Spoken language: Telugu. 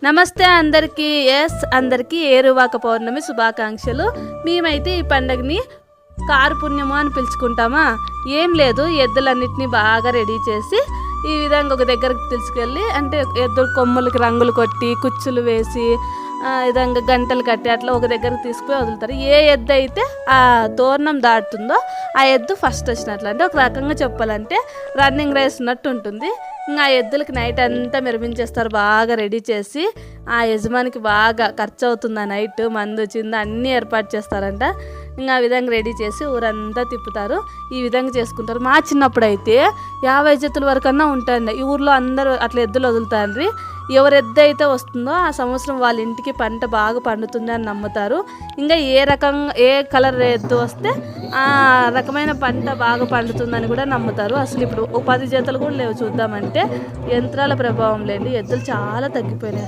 నమస్తే అందరికీ. అందరికీ ఏరువాక పౌర్ణమి శుభాకాంక్షలు. మేమైతే ఈ పండగని కారు పుణ్యము అని పిలుచుకుంటామా. ఏం లేదు, ఎద్దులన్నిటినీ బాగా రెడీ చేసి ఈ విధంగా ఒక దగ్గరకు తీసుకెళ్ళి, అంటే ఎద్దుల కొమ్ములకి రంగులు కొట్టి కుచ్చులు వేసి విధంగా గంటలు కట్టి అట్లా ఒక దగ్గరకు తీసుకుపోయి వదులుతారు. ఏ ఎద్దు అయితే ఆ తోరణం దాటుతుందో ఆ ఎద్దు ఫస్ట్ వచ్చినట్లు. అంటే ఒక రకంగా చెప్పాలంటే రన్నింగ్ రేస్ ఉన్నట్టు ఉంటుంది. ఇంకా ఆ ఎద్దులకి నైట్ అంతా మెరిపించేస్తారు బాగా రెడీ చేసి. ఆ యజమానికి బాగా ఖర్చు అవుతుంది. ఆ నైట్ మందు చింద అన్నీ ఏర్పాటు చేస్తారంట. ఇంకా ఆ విధంగా రెడీ చేసి ఊరంతా తిప్పుతారు. ఈ విధంగా చేసుకుంటారు. మా చిన్నప్పుడు అయితే 50 జతల వరకన్నా ఉంటాయండి. ఈ ఊర్లో అందరూ అట్లా ఎద్దులు వదులుతారండి. ఎవరు ఎద్దు అయితే వస్తుందో ఆ సంవత్సరం వాళ్ళ ఇంటికి పంట బాగా పండుతుంది అని నమ్ముతారు. ఇంకా ఏ కలర్ ఎద్దు వస్తే ఆ రకమైన పంట బాగా పండుతుందని కూడా నమ్ముతారు. అసలు ఇప్పుడు 10 జతలు కూడా లేవు చూద్దామంటే. యంత్రాల ప్రభావం లేని ఎద్దులు చాలా తగ్గిపోయినాయి.